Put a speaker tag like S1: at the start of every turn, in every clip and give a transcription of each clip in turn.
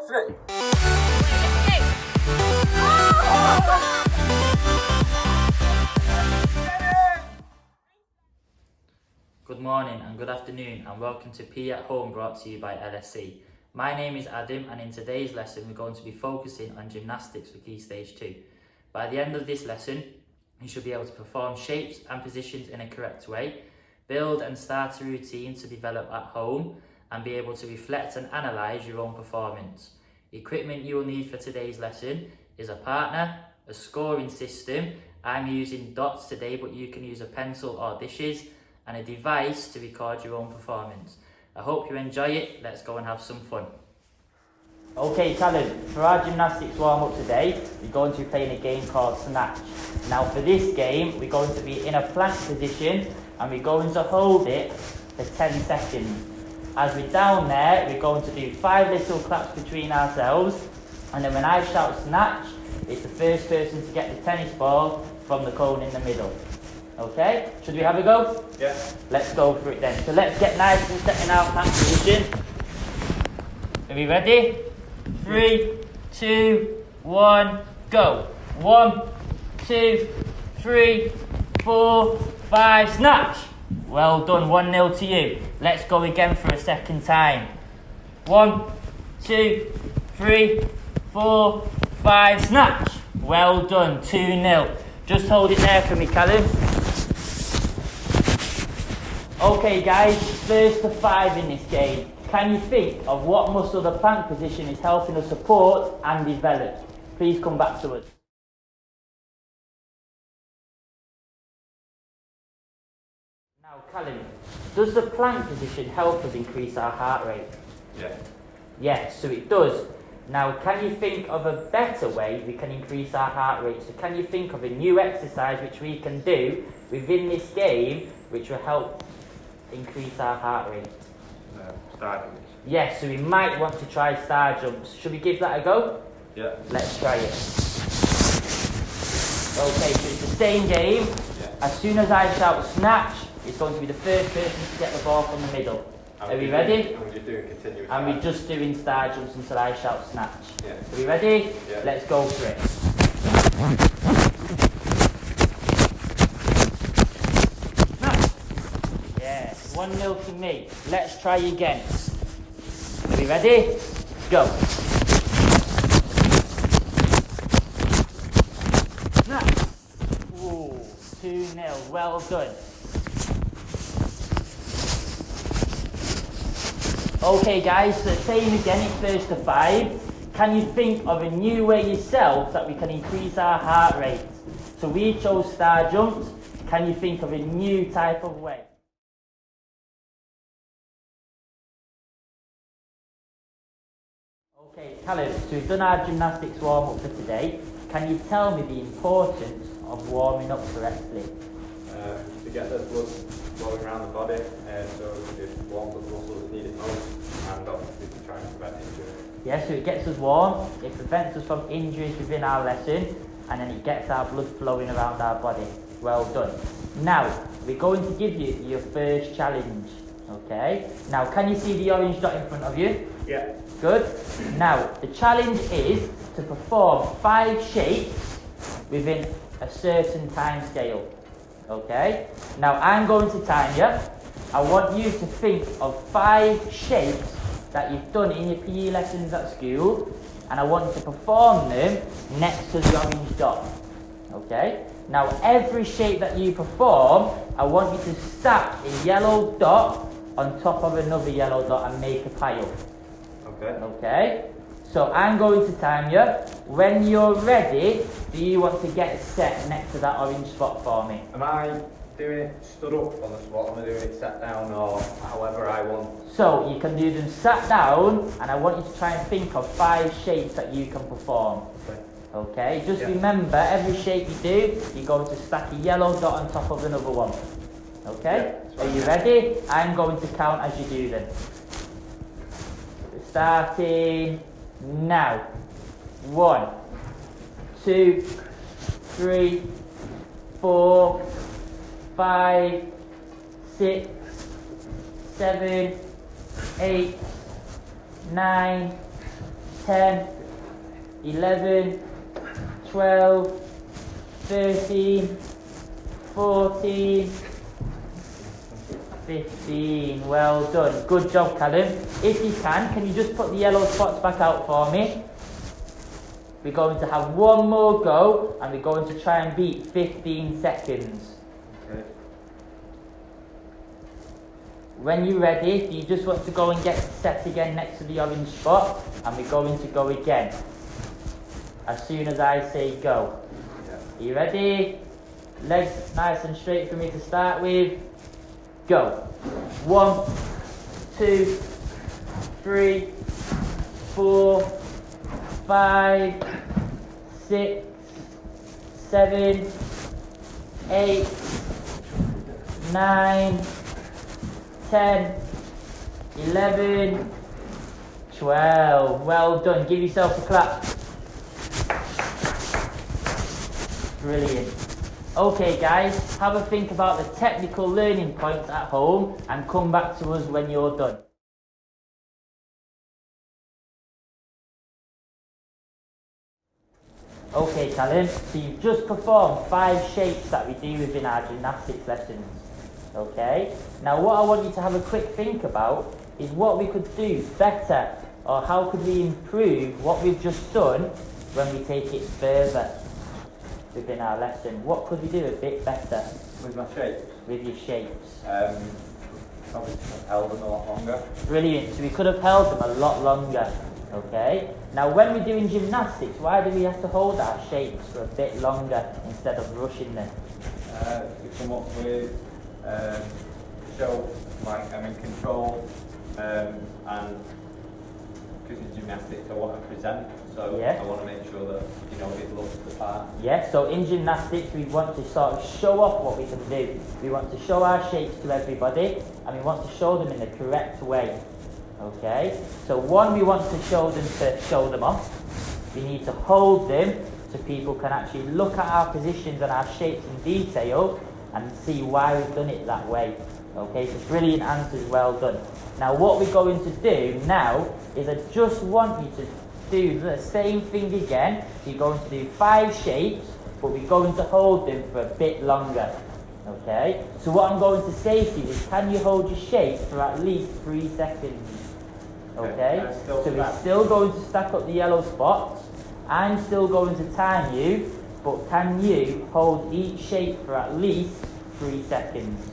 S1: 3.
S2: Good morning and good afternoon and welcome to P at Home brought to you by LSC. My name is Adam and in today's lesson we're going to be focusing on gymnastics for Key Stage 2. By the end of this lesson you should be able to perform shapes and positions in a correct way, build and start a routine to develop at home and be able to reflect and analyse your own performance. Equipment you will need for today's lesson is a partner, a scoring system. I'm using dots today but you can use a pencil or dishes, and a device to record your own performance. I hope you enjoy it. Let's go and have some fun. Okay, Callum, for our gymnastics warm-up today, we're going to be playing a game called Snatch. Now for this game, we're going to be in a plank position and we're going to hold it for 10 seconds. As we're down there, we're going to do 5 little claps between ourselves, and then when I shout Snatch, it's the first person to get the tennis ball from the cone in the middle. Okay, should we have a go?
S1: Yeah.
S2: Let's go for it then. So let's get nice and set in our plank position. Are we ready? 3, 2, 1, go. 1, 2, 3, 4, 5, snatch. Well done, 1-0 to you. Let's go again for a second time. 1, 2, 3, 4, 5, snatch. Well done, 2-0. Just hold it there for me, Callum. Okay guys, first to 5 in this game. Can you think of what muscle the plank position is helping us support and develop? Please come back to us. Now Callum, does the plank position help us increase our heart rate?
S1: Yeah.
S2: Yes, so it does. Now can you think of a better way we can increase our heart rate? So can you think of a new exercise which we can do within this game which will help increase our heart rate?
S1: Star jumps.
S2: Yes, so we might want to try star jumps. Should we give that a go?
S1: Yeah.
S2: Let's try it. Okay, so it's the same game.
S1: Yeah.
S2: As soon as I shout snatch, it's going to be the first person to get the ball from the middle. Are we ready?
S1: And we're just doing continuous.
S2: And we're just doing star jumps until I shout snatch.
S1: Yeah.
S2: Are we ready?
S1: Yeah.
S2: Let's go for it. Snatch. Yes, 1-0 to me. Let's try again. Are we ready? Go. Snatch. Ooh, 2-0. Well done. Okay guys, so same again, it's first to 5. Can you think of a new way yourself that we can increase our heart rate? So we chose star jumps. Can you think of a new type of way? Okay, Callum, so we've done our gymnastics warm-up for today. Can you tell me the importance of warming up correctly?
S1: To get the blood flowing around the body, so it warms up the muscles that need it most, and obviously to try and prevent injury.
S2: Yeah, so it gets us warm, it prevents us from injuries within our lesson, and then it gets our blood flowing around our body. Well done. Now, we're going to give you your first challenge, okay? Now, can you see the orange dot in front of you?
S1: Yeah.
S2: Good. Now, the challenge is to perform 5 shapes within a certain time scale, okay? Now, I'm going to time you. I want you to think of 5 shapes that you've done in your PE lessons at school, and I want you to perform them next to the orange dot, okay? Now every shape that you perform, I want you to stack a yellow dot on top of another yellow dot and make a pile.
S1: Okay.
S2: Okay? So I'm going to time you. When you're ready, do you want to get set next to that orange spot for me?
S1: Am I doing it stood up on the spot? Am I doing it sat down or however I want?
S2: So you can do them sat down, and I want you to try and think of 5 shapes that you can perform.
S1: Okay.
S2: Okay, just
S1: Yeah.
S2: remember, every shape you do, you're going to stack a yellow dot on top of another one. Okay?
S1: Yeah,
S2: Are you ready? I'm going to count as you do them. Starting now. 1, 2, 3, 4, 5, 6, 7, 8, 9, 10, 11, 12, 13, 14, 15. Well done. Good job, Callum. If you can you just put the yellow spots back out for me? We're going to have one more go and we're going to try and beat 15 seconds.
S1: Okay.
S2: When you're ready, you just want to go and get set again next to the orange spot, and we're going to go again as soon as I say go.
S1: Yeah.
S2: Are you ready? Legs nice and straight for me to start with. Go. 1, 2, 3, 4, 5, 6, 7, 8, 9, 10, 11, 12. Well done. Give yourself a clap. Brilliant. Okay guys, have a think about the technical learning points at home and come back to us when you're done. Okay Callum, so you've just performed 5 shapes that we do within our gymnastics lessons. Okay, now what I want you to have a quick think about is what we could do better, or how could we improve what we've just done when we take it further within our lesson. What could we do a bit better?
S1: With my shapes?
S2: With your shapes.
S1: Probably have held them a lot longer.
S2: Brilliant, so we could have held them a lot longer. Okay, now when we're doing gymnastics, why do we have to hold our shapes for a bit longer instead of rushing them?
S1: To come up with, show like I'm in control, and because in gymnastics I want to present, so
S2: Yeah.
S1: I want to make sure that it looks the part.
S2: Yeah, so in gymnastics we want to sort of show off what we can do. We want to show our shapes to everybody, and we want to show them in the correct way. Okay, so one, we want to show them off. We need to hold them so people can actually look at our positions and our shapes in detail and see why we've done it that way. Okay, so brilliant answers, well done. Now what we're going to do now is I just want you to do the same thing again. So you're going to do 5 shapes, but we're going to hold them for a bit longer. Okay, so what I'm going to say to you is, can you hold your shape for at least 3 seconds? Okay, so we're still going to stack up the yellow spots. I'm still going to time you, but can you hold each shape for at least 3 seconds?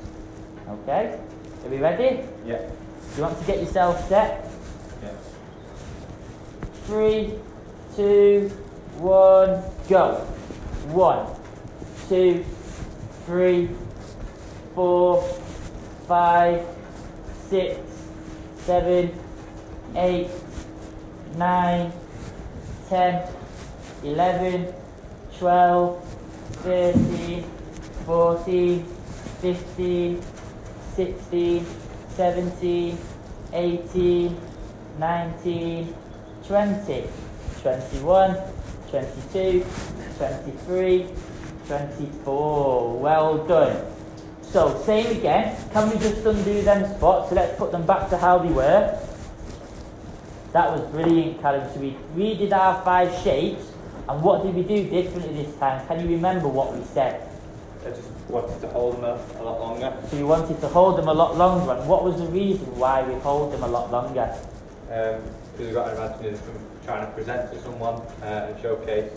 S2: Okay, are we ready?
S1: Yeah.
S2: Do you want to get yourself set?
S1: Yeah.
S2: 3, 2, 1, go. 1, 2, 3, 4, 5, 6, 7, 8, 9, 10, 11, 12, 13, 14, 15, 16, 17, 18, 19, 20, 21, 22, 23, 24. Well done. So, same again. Can we just undo them spots? So let's put them back to how they were. That was brilliant, Callum. So we redid our 5 shapes, and what did we do differently this time? Can you remember what we said?
S1: I just wanted to hold them a lot longer.
S2: So you wanted to hold them a lot longer, and what was the reason why we hold them a lot longer?
S1: Because we've got to imagine is from trying to present to someone and showcase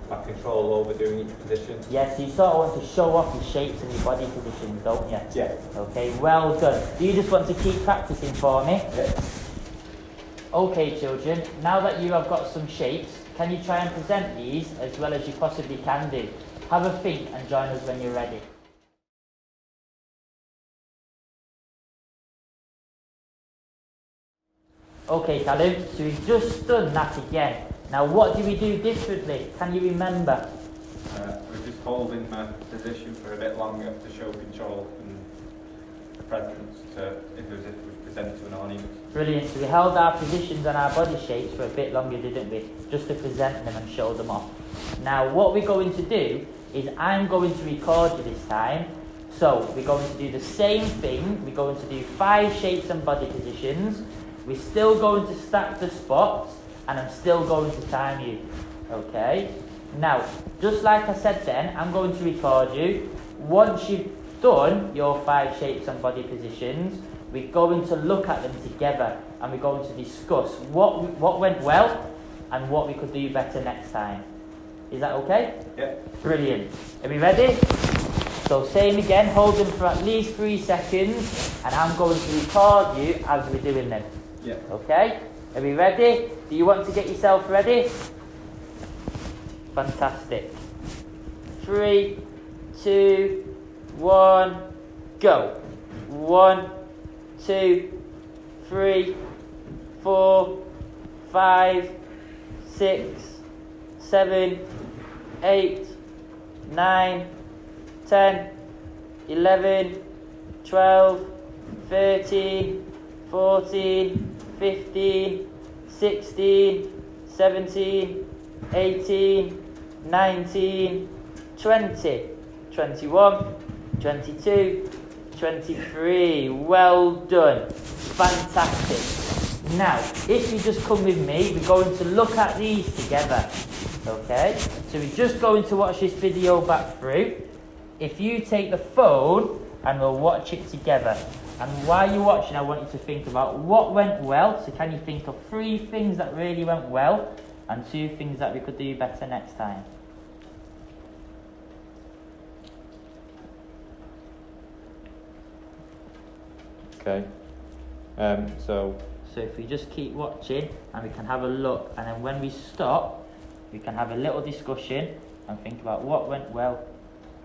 S1: my control over doing each position.
S2: Yeah, so you sort of want to show off your shapes and your body positions, don't you?
S1: Yeah.
S2: Okay, well done. Do you just want to keep practicing for me?
S1: Yeah.
S2: Okay, children, now that you have got some shapes, can you try and present these as well as you possibly can do? Have a think and join us when you're ready. Okay, Callum, so we've just done that again. Now, what do we do differently? Can you remember?
S1: We're just holding my position for a bit longer to show control and presence if it was presented to an audience.
S2: Brilliant. So we held our positions and our body shapes for a bit longer, didn't we? Just to present them and show them off. Now, what we're going to do is I'm going to record you this time. So we're going to do the same thing. We're going to do 5 shapes and body positions. We're still going to stack the spots, and I'm still going to time you. Okay? Now, just like I said then, I'm going to record you. Once you've done your 5 shapes and body positions, we're going to look at them together and we're going to discuss what went well and what we could do better next time. Is that okay?
S1: Yeah.
S2: Brilliant. Are we ready? So same again, hold them for at least 3 seconds and I'm going to record you as we're doing them.
S1: Yeah.
S2: Okay? Are we ready? Do you want to get yourself ready? Fantastic. 3, 2, 1, go. 1, 2, 3, 4, 5, 6, 7, 8, 9, 10, 11, 12, 13, 14, 15, 16, 17, 18, 19, 20, 21, 22, 23. Well done. Fantastic. Now, if you just come with me, we're going to look at these together. Okay? So we're just going to watch this video back through. If you take the phone and we'll watch it together. And while you're watching, I want you to think about what went well. So can you think of 3 things that really went well and 2 things that we could do better next time?
S1: Okay. So
S2: if we just keep watching and we can have a look, and then when we stop, we can have a little discussion and think about what went well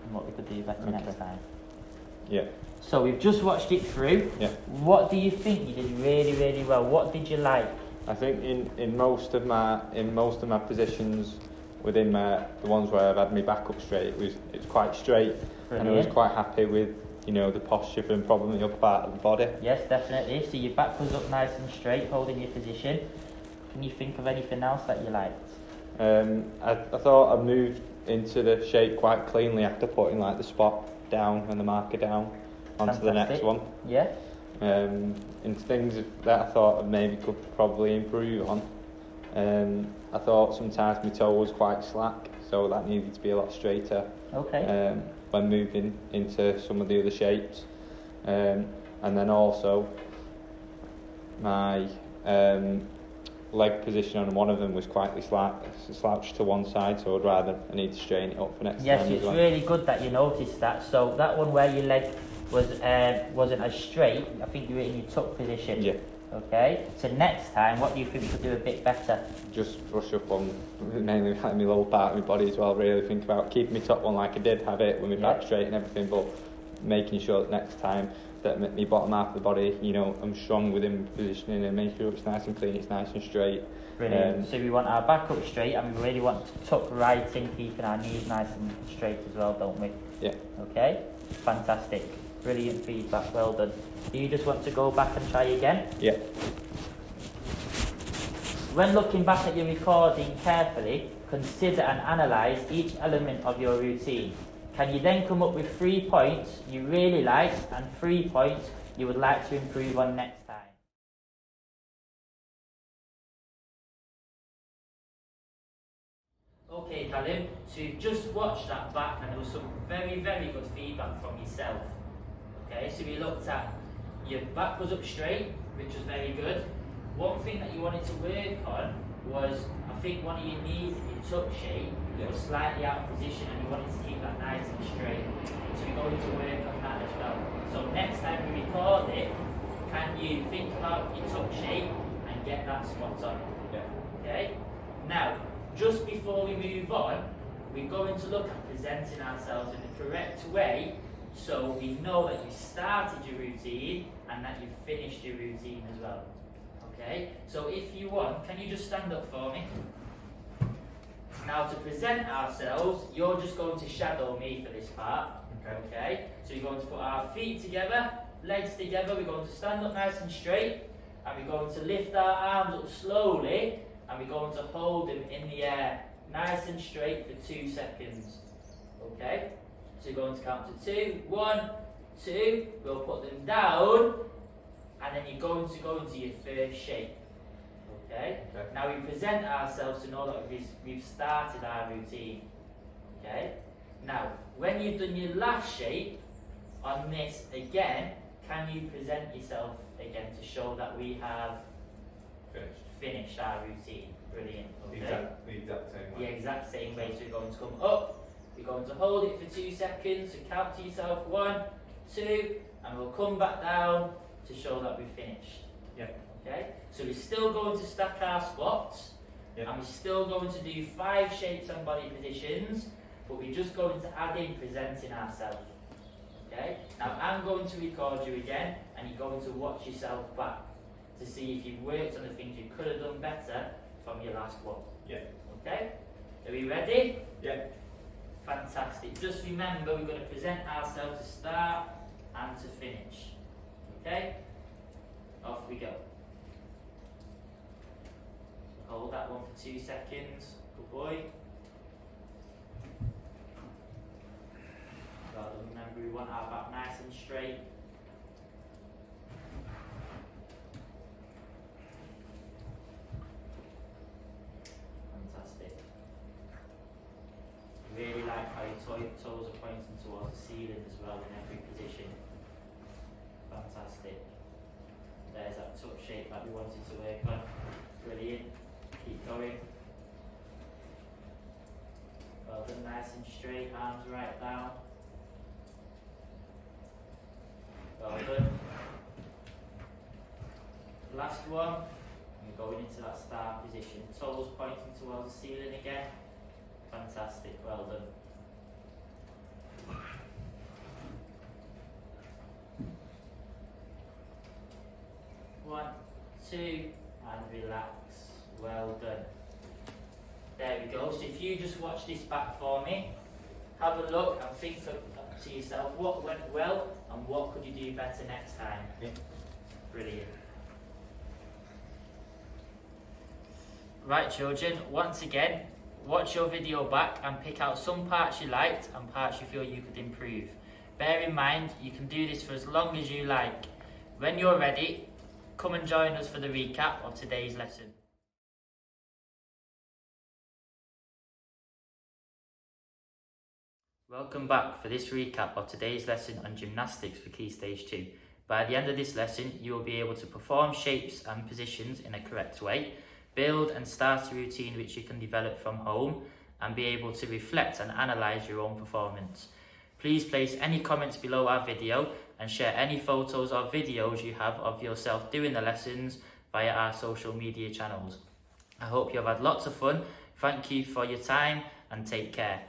S2: and what we could do better next time.
S1: yeah.
S2: So we've just watched it through.
S1: Yeah.
S2: What do you think you did really, really well? What did you like?
S1: I think in most of my positions within the ones where I've had my back up straight, it's quite straight.
S2: Brilliant.
S1: And I was quite happy with the posture and probably the upper part of the body.
S2: Yes, definitely. So your back was up nice and straight, holding your position. Can you think of anything else that you liked?
S1: I thought I moved into the shape quite cleanly after putting like the spot down and the marker down onto the next one.
S2: Yeah.
S1: And things that I thought I maybe could probably improve on. I thought sometimes my toe was quite slack, so that needed to be a lot straighter.
S2: Okay.
S1: When moving into some of the other shapes. And then also my leg position on one of them was quite slouched to one side, so I need to straighten it up for next time.
S2: Yes, it's really good that you noticed that. So that one where your leg wasn't as straight, I think you were in your tuck position.
S1: Yeah.
S2: Okay. So next time, what do you think we could do a bit better?
S1: Just brush up on mainly like my lower part of my body as well. Really think about keeping my top one like I did have it with my back straight and everything, but making sure that next time that my bottom half of the body, I'm strong within positioning and make sure it's nice and clean, it's nice and straight.
S2: Brilliant. So we want our back up straight and we really want to tuck right in, keeping our knees nice and straight as well, don't we?
S1: Yeah.
S2: Okay. Fantastic. Brilliant feedback. Well done. Do you just want to go back and try again?
S1: Yeah.
S2: When looking back at your recording carefully, consider and analyse each element of your routine. Can you then come up with 3 points you really liked and 3 points you would like to improve on next time? Okay, Callum, so you've just watched that back and there was some very, very good feedback from yourself. Okay, so we looked at your back was up straight, which was very good. One thing that you wanted to work on was, I think one of your knees in your tuck shape was slightly out of position and you wanted to keep that nice and straight. So we're going to work on that as well. So next time we record it, can you think about your tuck shape and get that spot on?
S1: Yeah.
S2: Okay? Now, just before we move on, we're going to look at presenting ourselves in the correct way so we know that you started your routine and that you've finished your routine as well. Okay, so if you want, can you just stand up for me? Now to present ourselves, you're just going to shadow me for this part. Okay, so you're going to put our feet together, legs together, we're going to stand up nice and straight, and we're going to lift our arms up slowly, and we're going to hold them in the air, nice and straight for 2 seconds. Okay, so you're going to count to 2, 1, 2, we'll put them down, and then you're going to go into your first shape. Okay. Okay? Now we present ourselves to know that we've started our routine. Okay? Now, when you've done your last shape on this again, can you present yourself again to show that we have finished our routine? Brilliant. Okay?
S1: The exact same way.
S2: The exact same way. So we're going to come up, we're going to hold it for 2 seconds, so count to yourself 1, 2, and we'll come back down to show that we've finished.
S1: Yep.
S2: Okay? So we're still going to stack our squats, and we're still going to do 5 shapes and body positions, but we're just going to add in presenting ourselves. Okay? Now I'm going to record you again, and you're going to watch yourself back to see if you've worked on the things you could have done better from your last one.
S1: Yeah.
S2: Okay? Are we ready?
S1: Yeah.
S2: Fantastic. Just remember, we're going to present ourselves to start and to finish. Okay? Off we go. Hold that one for 2 seconds. Good boy. Well done. Remember, we want our back nice and straight. Fantastic. Really like how your toes are pointing towards the ceiling as well in every position. Fantastic. There's that tuck shape that we wanted to work on. Brilliant. Keep going. Well done, nice and straight, arms right down. Well done. Last one. We're going into that star position. Toes pointing towards the ceiling again. Fantastic, well done. One, two, and relax. Well done. There we go. So if you just watch this back for me, have a look and think to yourself what went well and what could you do better next time.
S1: Yeah.
S2: Brilliant. Right children, once again, watch your video back and pick out some parts you liked and parts you feel you could improve. Bear in mind, you can do this for as long as you like. When you're ready, come and join us for the recap of today's lesson. Welcome back for this recap of today's lesson on gymnastics for Key Stage 2. By the end of this lesson, you will be able to perform shapes and positions in a correct way, build and start a routine which you can develop from home, and be able to reflect and analyse your own performance. Please place any comments below our video and share any photos or videos you have of yourself doing the lessons via our social media channels. I hope you have had lots of fun. Thank you for your time and take care.